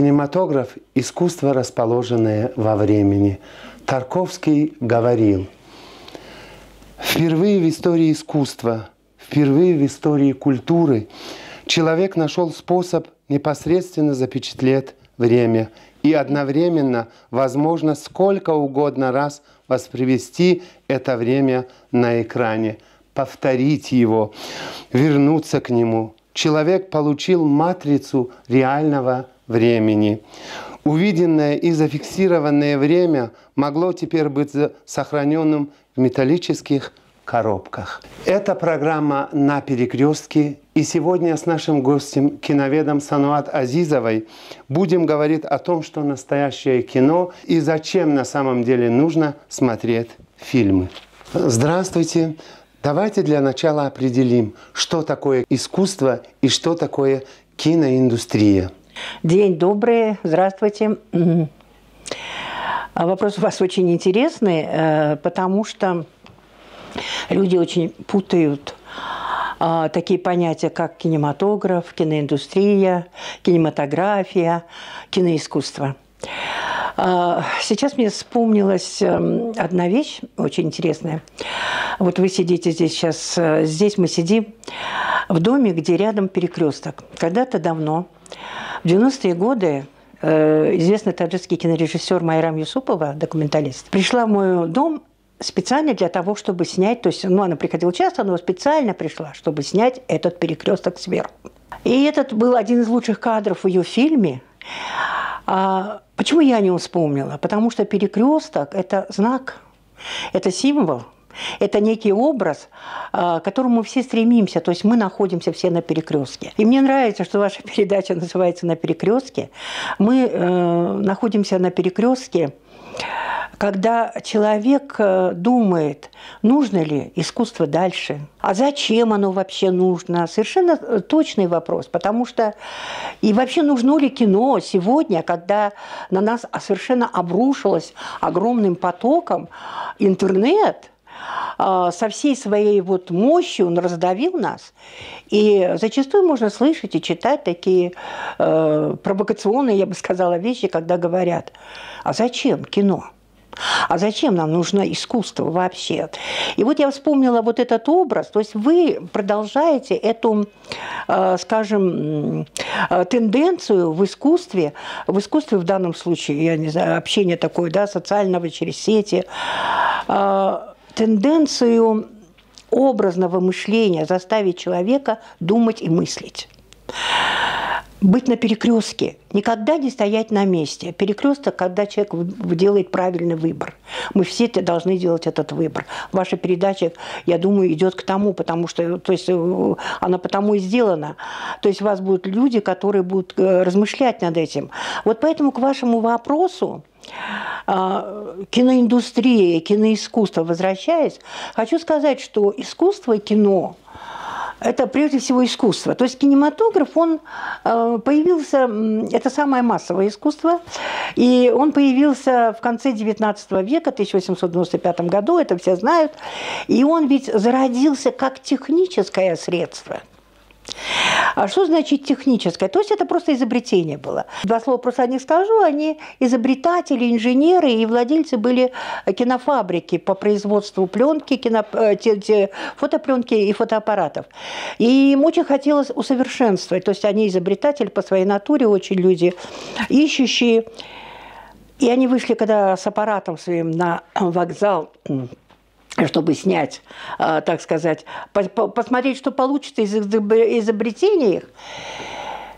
Кинематограф – искусство, расположенное во времени. Тарковский говорил: впервые в истории искусства, впервые в истории культуры человек нашел способ непосредственно запечатлеть время и одновременно, возможно, сколько угодно раз воспроизвести это время на экране, повторить его, вернуться к нему. Человек получил матрицу реального времени. Увиденное и зафиксированное время могло теперь быть сохраненным в металлических коробках. Это программа «На перекрестке». И сегодня с нашим гостем, киноведом Сануат Азизовой, будем говорить о том, что настоящее кино и зачем на самом деле нужно смотреть фильмы. Здравствуйте! Давайте для начала определим, что такое искусство и что такое киноиндустрия. День добрый, здравствуйте. Вопрос у вас очень интересный, потому что люди очень путают такие понятия, как кинематограф, киноиндустрия, кинематография, киноискусство. Сейчас мне вспомнилась одна вещь очень интересная. Вот вы сидите здесь сейчас, здесь мы сидим в доме, где рядом перекресток. Когда-то давно, в 90-е годы, известный таджикский кинорежиссер Майрам Юсупова, документалист, пришла в мой дом специально для того, чтобы снять, то есть, она приходила часто, но специально пришла, чтобы снять этот перекресток сверху. И этот был один из лучших кадров в ее фильме. Почему я о нем вспомнила? Потому что перекресток – это знак, это символ, это некий образ, к которому мы все стремимся. То есть мы находимся все на перекрестке. И мне нравится, что ваша передача называется «На перекрестке». Мы находимся на перекрестке, когда человек думает, нужно ли искусство дальше, а зачем оно вообще нужно. Совершенно точный вопрос, потому что и вообще нужно ли кино сегодня, когда на нас совершенно обрушилось огромным потоком интернет, со всей своей вот мощью он раздавил нас. И зачастую можно слышать и читать такие провокационные, я бы сказала, вещи, когда говорят, а зачем кино? А зачем нам нужно искусство вообще? И вот я вспомнила вот этот образ. То есть вы продолжаете эту, скажем, тенденцию в искусстве в данном случае, я не знаю, общение такое, да, социального через сети, тенденцию образного мышления заставить человека думать и мыслить. Быть на перекрестке, никогда не стоять на месте. Перекресток, когда человек делает правильный выбор. Мы все должны делать этот выбор. Ваша передача, я думаю, идет к тому, потому что, то есть, она потому и сделана. То есть у вас будут люди, которые будут размышлять над этим. Вот поэтому к вашему вопросу, киноиндустрия, киноискусство, возвращаясь, хочу сказать, что искусство и кино – это прежде всего искусство. То есть кинематограф, он появился, это самое массовое искусство, и он появился в конце XIX века, 1895 году, это все знают, и он ведь зародился как техническое средство. А что значит техническое? То есть это просто изобретение было. Два слова просто о них скажу. Они изобретатели, инженеры и владельцы были кинофабрики по производству пленки, фотопленки и фотоаппаратов. И им очень хотелось усовершенствовать. То есть они изобретатели по своей натуре, очень люди ищущие. И они вышли, когда с аппаратом своим на вокзал, чтобы снять, так сказать, посмотреть, что получится из изобретений их.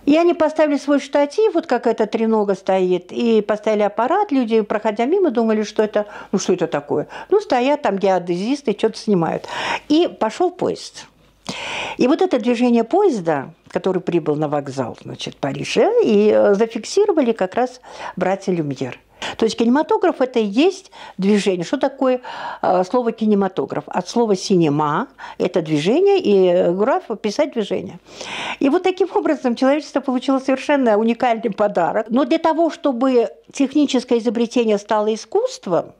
И они поставили свой штатив, вот как эта тренога стоит, и поставили аппарат. Люди, проходя мимо, думали, что это, что это такое. Стоят там геодезисты, что-то снимают. И пошел поезд. И вот это движение поезда, который прибыл на вокзал, значит, Парижа, и зафиксировали как раз братья Люмьер. То есть кинематограф – это и есть движение. Что такое слово кинематограф? От слова «синема» – это движение, и граф – писать движение. И вот таким образом человечество получило совершенно уникальный подарок. Но для того, чтобы техническое изобретение стало искусством,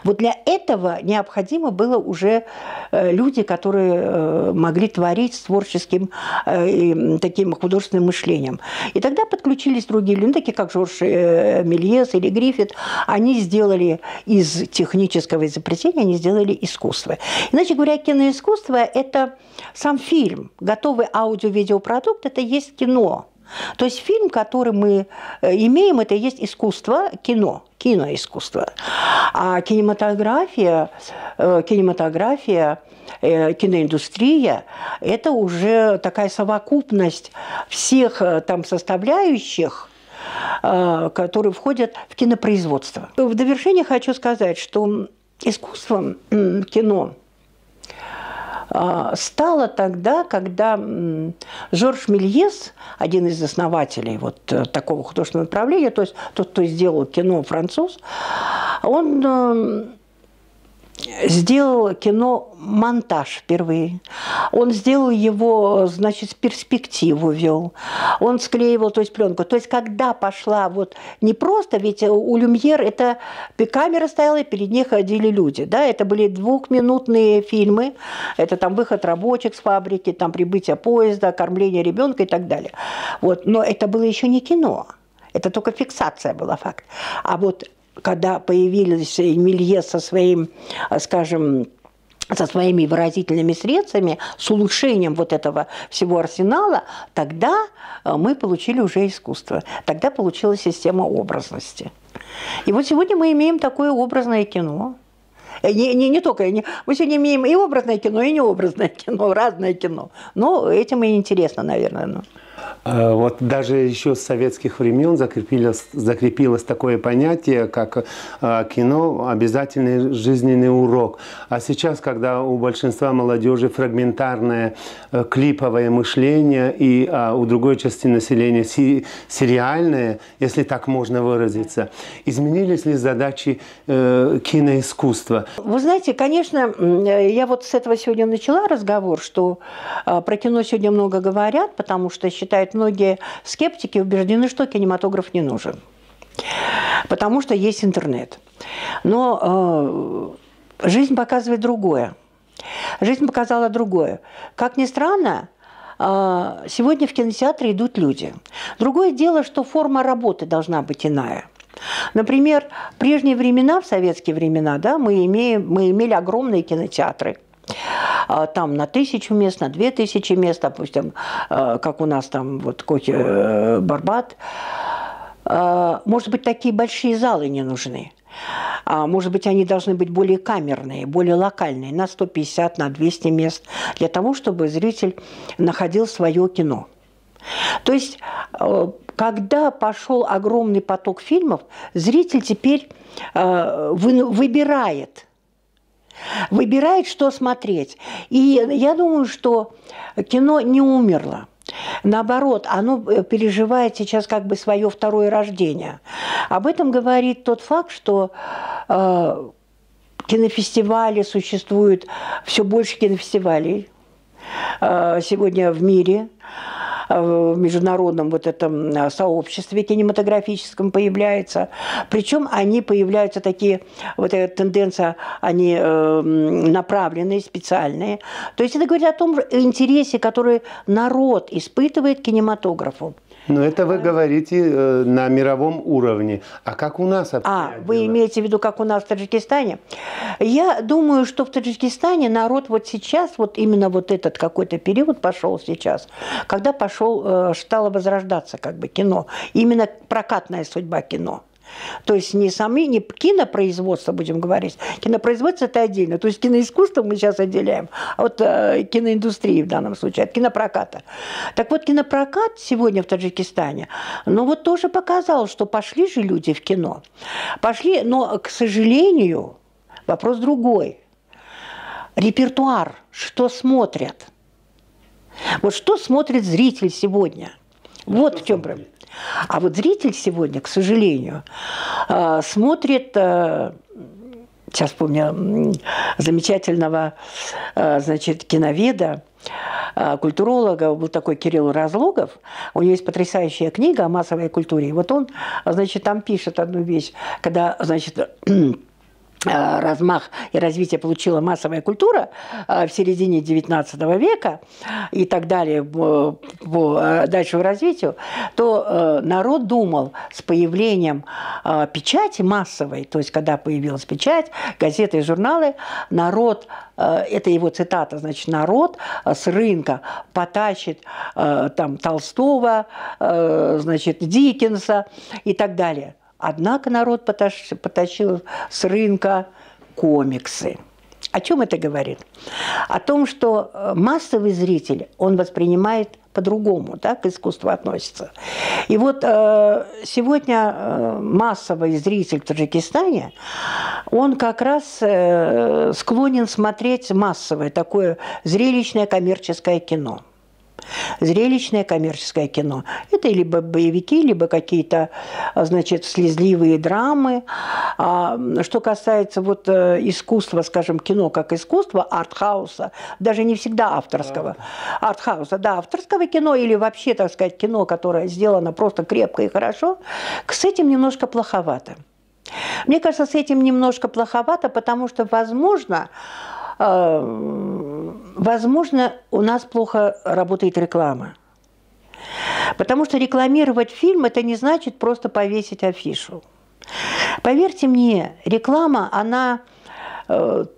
Вот для этого необходимо было уже люди, которые могли творить с творческим таким художественным мышлением. И тогда подключились другие люди, такие как Жорж Мельес или Гриффит. Они сделали из технического изобретения, они сделали искусство. Иначе говоря, киноискусство – это сам фильм. Готовый аудио-видеопродукт – это есть кино. То есть фильм, который мы имеем, это и есть искусство, кино, киноискусство. А кинематография, киноиндустрия – это уже такая совокупность всех там составляющих, которые входят в кинопроизводство. В довершение хочу сказать, что искусством кино стало тогда, когда Жорж Мельес, один из основателей вот такого художественного направления, то есть тот, кто сделал кино, француз, он сделал кино-монтаж впервые. Он сделал его, значит, перспективу вел. Он склеивал, то есть пленку. То есть когда пошла вот не просто, ведь у Люмьер это камера стояла, и перед ней ходили люди. Да? Это были двухминутные фильмы. Это там выход рабочих с фабрики, там прибытие поезда, кормление ребенка и так далее. Вот. Но это было еще не кино. Это только фиксация была факт. А вот когда появились Мельес со своим, скажем, со своими выразительными средствами, с улучшением вот этого всего арсенала, тогда мы получили уже искусство. Тогда получилась система образности. И вот сегодня мы имеем такое образное кино. Не только. Мы сегодня имеем и образное кино, и необразное кино, разное кино. Но этим и интересно, наверное. Вот даже еще с советских времен закрепилось такое понятие, как кино – обязательный жизненный урок. А сейчас, когда у большинства молодежи фрагментарное клиповое мышление и у другой части населения сериальное, если так можно выразиться, изменились ли задачи киноискусства? Вы знаете, конечно, я вот с этого сегодня начала разговор, что про кино сегодня много говорят, потому что считают многие скептики, убеждены, что кинематограф не нужен, потому что есть интернет. Но жизнь показывает другое. Жизнь показала другое. Как ни странно, сегодня в кинотеатры идут люди. Другое дело, что форма работы должна быть иная. Например, в прежние времена, в советские времена, да, мы имели огромные кинотеатры. Там на 1000 мест, на 2000 мест, допустим, как у нас там вот Барбат. Может быть, такие большие залы не нужны. Может быть, они должны быть более камерные, более локальные, на 150, на 200 мест, для того, чтобы зритель находил свое кино. То есть, когда пошел огромный поток фильмов, зритель теперь выбирает, что смотреть. И я думаю, что кино не умерло. Наоборот, оно переживает сейчас как бы свое второе рождение. Об этом говорит тот факт, что кинофестивали существуют, все больше кинофестивалей сегодня в мире, в международном вот этом сообществе кинематографическом появляется. Причем они появляются такие, вот эта тенденция, они направленные, специальные. То есть это говорит о том интересе, который народ испытывает к кинематографу. Но это вы говорите на мировом уровне. А как у нас обстоят вы дела? имеете в виду, как у нас в Таджикистане? Я думаю, что в Таджикистане народ вот сейчас, вот именно вот этот какой-то период пошел сейчас, когда стало возрождаться как бы кино. Именно прокатная судьба кино. То есть не кинопроизводство, будем говорить. Кинопроизводство – это отдельно. То есть киноискусство мы сейчас отделяем, а вот киноиндустрии в данном случае, от кинопроката. Так вот, кинопрокат сегодня в Таджикистане, вот тоже показал, что пошли же люди в кино. Пошли, но, к сожалению, вопрос другой. Репертуар, что смотрят. Вот что смотрит зритель сегодня? Вот в чем проблема. А вот зритель сегодня, к сожалению, смотрит, сейчас помню, замечательного, значит, киноведа, культуролога, был такой Кирилл Разлогов, у него есть потрясающая книга о массовой культуре. И вот он, значит, там пишет одну вещь, когда, значит, размах и развитие получила массовая культура в середине XIX века и так далее по дальшему развитию, то народ думал с появлением печати массовой, то есть когда появилась печать, газеты и журналы, народ, это его цитата, значит, народ с рынка потащит там Толстого, значит, Диккенса и так далее. Однако народ потащил с рынка комиксы. О чем это говорит? О том, что массовый зритель, он воспринимает по-другому, да, к искусству относится. И вот сегодня массовый зритель в Таджикистане, он как раз склонен смотреть массовое, такое зрелищное коммерческое кино. Зрелищное коммерческое кино. Это либо боевики, либо какие-то, значит, слезливые драмы. Что касается вот искусства, скажем, кино как искусство, артхауса, даже не всегда авторского. Артхауса, да, авторского кино или вообще, так сказать, кино, которое сделано просто крепко и хорошо, с этим немножко плоховато. Мне кажется, с этим немножко плоховато, потому что, возможно, у нас плохо работает реклама. Потому что рекламировать фильм – это не значит просто повесить афишу. Поверьте мне, реклама, она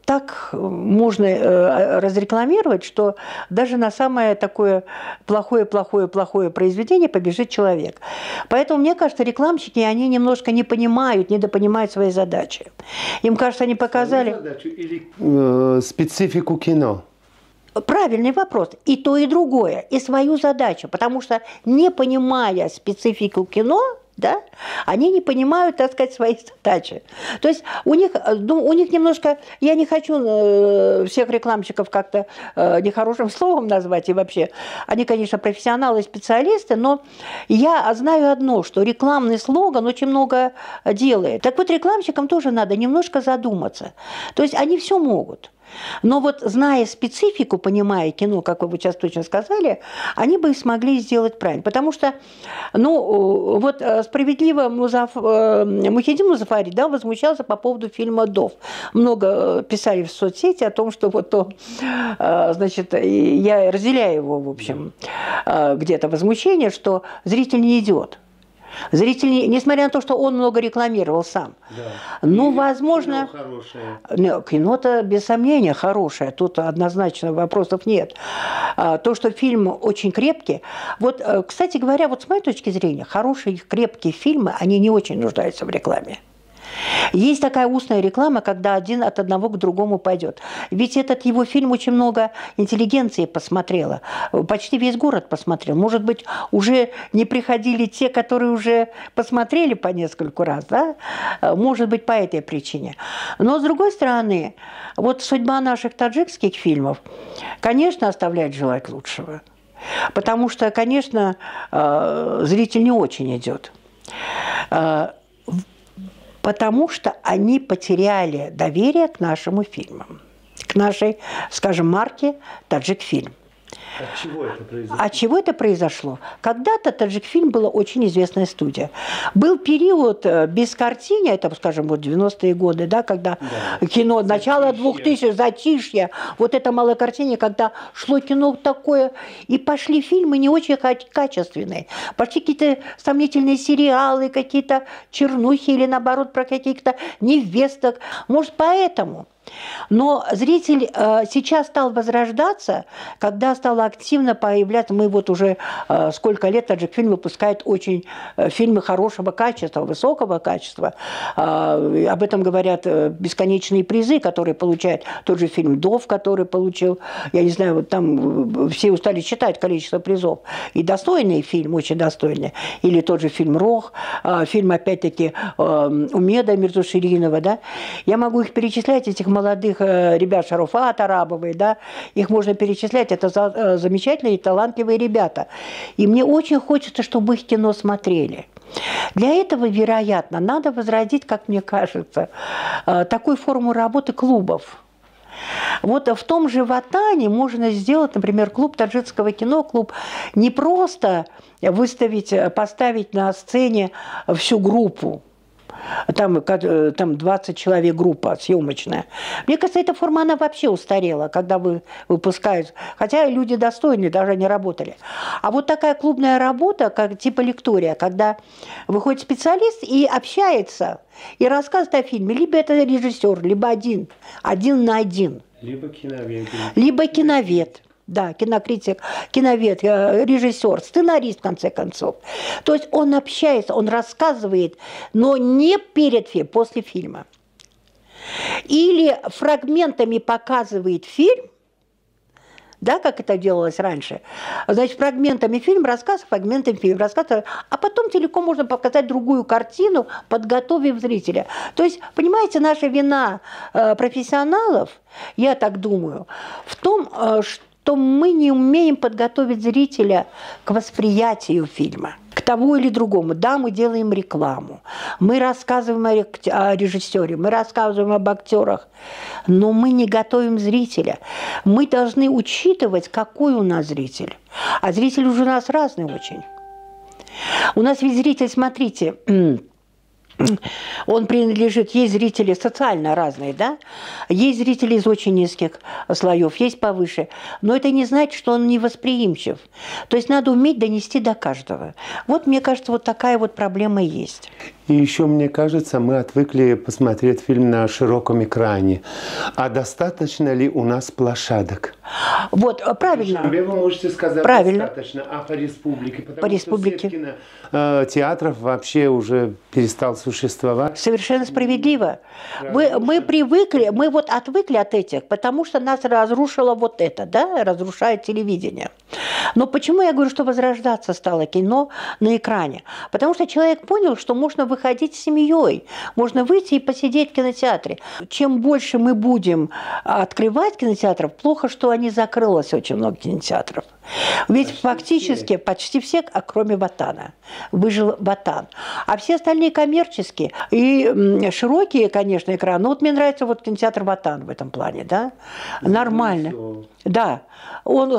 так можно разрекламировать, что даже на самое такое плохое произведение побежит человек. Поэтому, мне кажется, рекламщики, они немножко не понимают, недопонимают свои задачи. Им кажется, они показали… Свою задачу или специфику кино? Правильный вопрос. И то, и другое. И свою задачу. Потому что, не понимая специфику кино, да, они не понимают, так сказать, свои задачи. То есть у них немножко, я не хочу всех рекламщиков как-то нехорошим словом назвать и вообще, они, конечно, профессионалы и специалисты, но я знаю одно, что рекламный слоган очень много делает. Так вот, рекламщикам тоже надо немножко задуматься. То есть они все могут. Но вот зная специфику, понимая кино, как вы сейчас точно сказали, они бы и смогли сделать правильно. Потому что, ну, вот справедливо Мухиддин Музафари, да, возмущался по поводу фильма «Дов». Много писали в соцсети о том, что вот то, значит, я разделяю его, в общем, где-то возмущение, что зритель не идет. Зритель, несмотря на то, что он много рекламировал сам. Да. Ну, возможно… Кино-то, без сомнения, хорошее. Тут однозначно вопросов нет. То, что фильм очень крепкий. Вот, кстати говоря, вот с моей точки зрения, хорошие, крепкие фильмы, они не очень нуждаются в рекламе. Есть такая устная реклама, когда один от одного к другому пойдет. Ведь этот его фильм очень много интеллигенции посмотрела. Почти весь город посмотрел. Может быть, уже не приходили те, которые уже посмотрели по нескольку раз. Да? Может быть, по этой причине. Но, с другой стороны, вот судьба наших таджикских фильмов, конечно, оставляет желать лучшего. Потому что, конечно, зритель не очень идет. Потому что они потеряли доверие к нашему фильмам, к нашей, скажем, марке «Таджикфильм». От чего это произошло? От чего это произошло? Когда-то «Таджикфильм» была очень известная студия. Был период без картины, это, скажем, вот 90-е годы, да, когда кино, начало 2000-х, затишье, вот это малое картине, когда шло кино такое, и пошли фильмы не очень качественные. Пошли какие-то сомнительные сериалы, какие-то чернухи или, наоборот, про каких-то невесток. Может, поэтому… Но зритель сейчас стал возрождаться, когда стало активно появляться, мы вот уже сколько лет Таджикфильм выпускает очень фильмы хорошего качества, высокого качества. Об этом говорят бесконечные призы, которые получает тот же фильм «Дов», который получил, я не знаю, вот там все устали считать количество призов. И достойный фильм, очень достойный. Или тот же фильм «Рох», фильм, опять-таки, Умеда Мирзуширинова, да. Я могу их перечислять, этих молодых ребят, Шаруфат Арабовой, да, их можно перечислять, это замечательные и талантливые ребята. И мне очень хочется, чтобы их кино смотрели. Для этого, вероятно, надо возродить, как мне кажется, такую форму работы клубов. Вот в том же Ватане можно сделать, например, клуб таджикского кино, клуб не просто поставить на сцене всю группу, там 20 человек группа съемочная. Мне кажется, эта форма, она вообще устарела, когда выпускают. Хотя люди достойные, даже не работали. А вот такая клубная работа, как типа лектория, когда выходит специалист и общается, и рассказывает о фильме. Либо это режиссер, либо один на один. Либо киновед. Либо киновед. Да, кинокритик, киновед, режиссер, сценарист, в конце концов. То есть он общается, он рассказывает, но не перед фильмом, после фильма. Или фрагментами показывает фильм, да, как это делалось раньше. Значит, фрагментами фильм, рассказ, фрагментами фильм, рассказ, а потом целиком можно показать другую картину, подготовив зрителя. То есть, понимаете, наша вина профессионалов, я так думаю, в том, что мы не умеем подготовить зрителя к восприятию фильма, к тому или другому. Да, мы делаем рекламу, мы рассказываем о режиссере, мы рассказываем об актерах, но мы не готовим зрителя. Мы должны учитывать, какой у нас зритель. А зритель уже у нас разный очень. У нас ведь зритель, смотрите, он принадлежит, есть зрители социально разные, да? Есть зрители из очень низких слоев, есть повыше. Но это не значит, что он невосприимчив. То есть надо уметь донести до каждого. Вот, мне кажется, вот такая вот проблема есть. И еще, мне кажется, мы отвыкли посмотреть фильм на широком экране. А достаточно ли у нас площадок? Вот, правильно. Вы можете сказать, правильно. Достаточно, а по республике? Потому по республике. Что театров вообще уже перестал существовать. Совершенно справедливо. Мы привыкли, мы вот отвыкли от этих, потому что нас разрушило вот это, да, разрушает телевидение. Но почему я говорю, что возрождаться стало кино на экране? Потому что человек понял, что можно выходить с семьей, можно выйти и посидеть в кинотеатре. Чем больше мы будем открывать кинотеатров, плохо, что они закрылось очень много кинотеатров. Ведь фактически почти все, кроме Ватана. Выжил Ватан. А все остальные коммерческие. И широкие, конечно, экраны. Ну, вот мне нравится вот кинотеатр Ватан в этом плане, да? Нормально. Да. Он,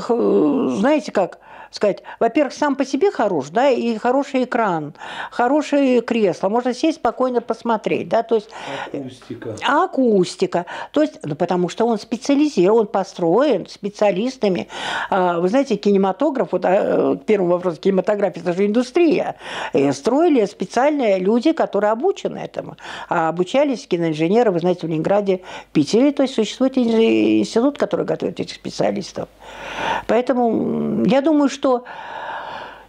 знаете как сказать, во-первых, сам по себе хорош, да, и хороший экран, хорошее кресло, можно сесть спокойно посмотреть, да, то есть... Акустика. Акустика. То есть, ну, потому что он специализирован, он построен специалистами. Вы знаете, кинематограф, вот первый вопрос, кинематография, это же индустрия. И строили специальные люди, которые обучены этому. А обучались киноинженеры, вы знаете, в Ленинграде, в Питере, то есть существует институт, который готовит этих специалистов. Поэтому я думаю, что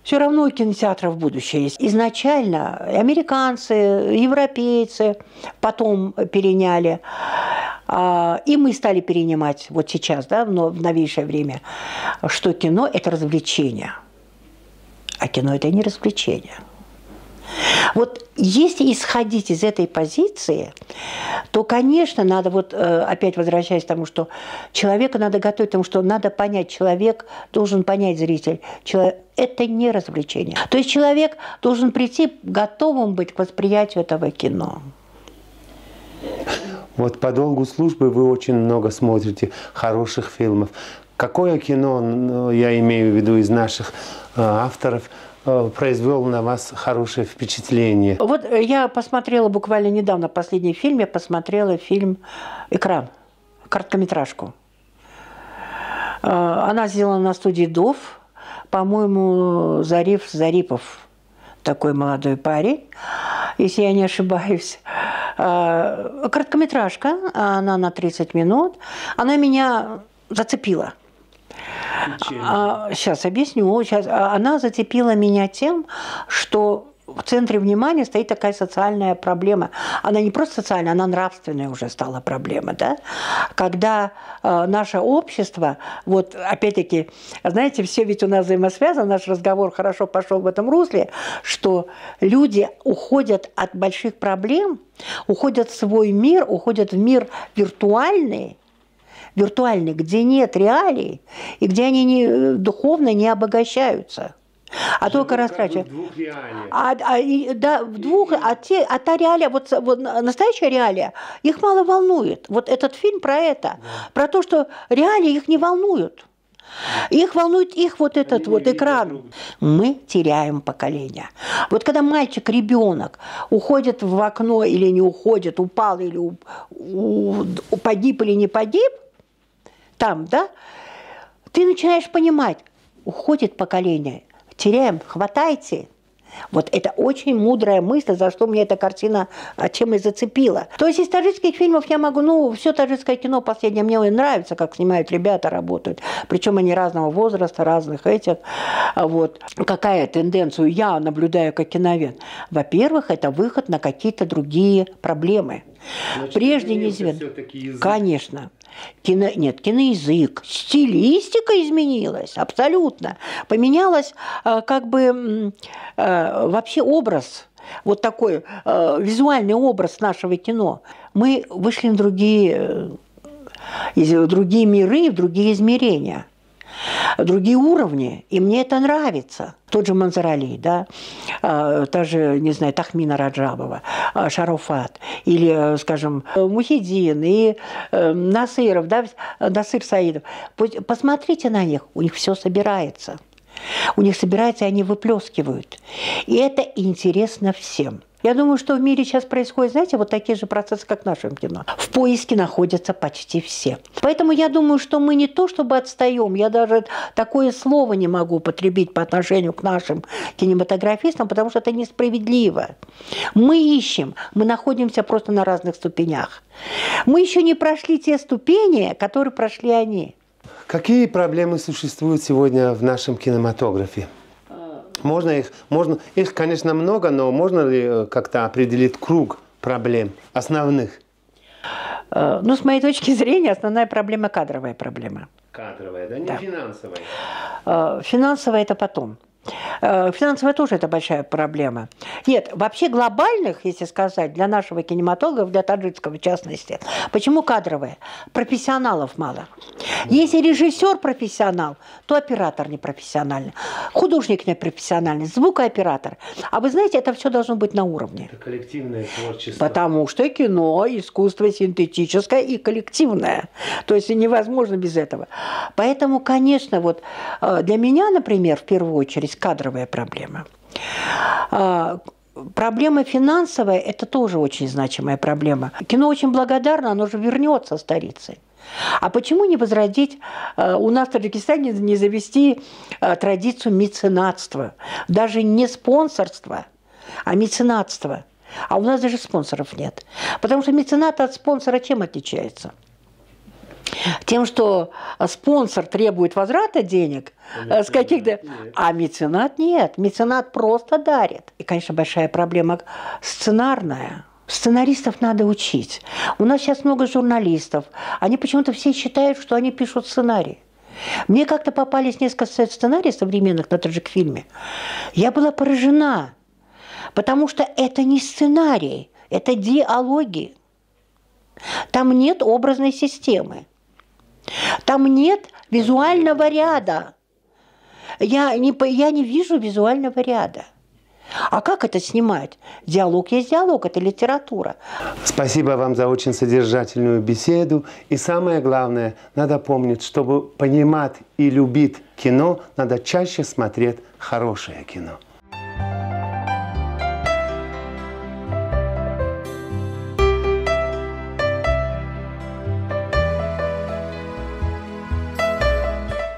все равно у кинотеатров будущее есть. Изначально американцы, европейцы потом переняли, и мы стали перенимать вот сейчас, да, в новейшее время, что кино – это развлечение, а кино – это не развлечение. Вот если исходить из этой позиции, то, конечно, надо, вот опять возвращаясь к тому, что человека надо готовить к тому, что надо понять, человек должен понять, зритель, это не развлечение. То есть человек должен прийти готовым быть к восприятию этого кино. Вот по долгу службы вы очень много смотрите хороших фильмов. Какое кино, я имею в виду из наших авторов, произвел на вас хорошее впечатление? Вот я посмотрела буквально недавно последний фильм, я посмотрела фильм «Экран», короткометражку. Она сделана на студии ДОВ, по-моему, Зарипов, такой молодой парень, если я не ошибаюсь. Короткометражка, она на 30 минут, она меня зацепила. Сейчас объясню. Она зацепила меня тем, что в центре внимания стоит такая социальная проблема. Она не просто социальная, она нравственная уже стала проблема, да? Когда наше общество, вот опять-таки, знаете, все ведь у нас взаимосвязано, наш разговор хорошо пошел в этом русле, что люди уходят от больших проблем, уходят в свой мир, уходят в мир виртуальный, где нет реалий, и где они духовно не обогащаются. А только растрачивают. Да, в двух, а та реалия, вот настоящая реалия, их мало волнует. Вот этот фильм про это, про то, что реалии их не волнуют. Их волнует их вот этот вот экран. Мы теряем поколение. Вот когда мальчик, ребенок уходит в окно или не уходит, упал или погиб или не погиб, там, да, ты начинаешь понимать, уходит поколение, теряем, хватайте. Вот это очень мудрая мысль, за что мне эта картина чем и зацепила. То есть из таджикских фильмов я могу, все таджикское кино последнее мне нравится, как снимают ребята, работают. Причем они разного возраста, разных этих. Вот. Какая тенденцию я наблюдаю как киновед? Во-первых, это выход на какие-то другие проблемы. Значит, прежде неизвестно. Конечно. Киноязык, стилистика изменилась, абсолютно. Поменялась как бы вообще образ, вот такой визуальный образ нашего кино. Мы вышли в другие миры, в другие измерения. Другие уровни, и мне это нравится. Тот же Манзарали, да, та же, не знаю, Тахмина Раджабова, Шарафат, или, скажем, Мухиддин, и Насыров, да, Насыр Саидов. Посмотрите на них, у них все собирается. У них собирается, и они выплескивают. И это интересно всем. Я думаю, что в мире сейчас происходят, знаете, вот такие же процессы, как в нашем кино. В поиске находятся почти все. Поэтому я думаю, что мы не то чтобы отстаем, я даже такое слово не могу употребить по отношению к нашим кинематографистам, потому что это несправедливо. Мы ищем, мы находимся просто на разных ступенях. Мы еще не прошли те ступени, которые прошли они. Какие проблемы существуют сегодня в нашем кинематографе? Их, конечно, много, но можно ли как-то определить круг проблем основных? Ну, с моей точки зрения, основная проблема – кадровая проблема. Кадровая, да? Не да. Финансовая? Финансовая – это потом. Финансовая тоже это большая проблема. Нет, вообще глобальных, если сказать, для нашего кинематографа, для таджикского в частности, почему кадровая? Профессионалов мало. Если режиссер профессионал, то оператор не профессиональный, художник не профессиональный, звукооператор. А вы знаете, это все должно быть на уровне. Это коллективное творчество. Потому что кино, искусство синтетическое и коллективное. То есть невозможно без этого. Поэтому, конечно, вот для меня, например, в первую очередь, кадровая проблема. Проблема финансовая – это тоже очень значимая проблема. Кино очень благодарно, оно же вернется старицей. А почему не возродить, у нас в Таджикистане не завести традицию меценатства? Даже не спонсорства, а меценатства. А у нас даже спонсоров нет. Потому что меценат от спонсора чем отличается? Тем, что спонсор требует возврата денег с каких-то... А меценат нет. Меценат просто дарит. И, конечно, большая проблема сценарная. Сценаристов надо учить. У нас сейчас много журналистов. Они почему-то все считают, что они пишут сценарий. Мне как-то попались несколько сценариев современных на таджикфильме. Я была поражена. Потому что это не сценарий, это диалоги. Там нет образной системы. Там нет визуального ряда. Я не вижу визуального ряда. А как это снимать? Диалог есть диалог, это литература. Спасибо вам за очень содержательную беседу. И самое главное, надо помнить, чтобы понимать и любить кино, надо чаще смотреть хорошее кино.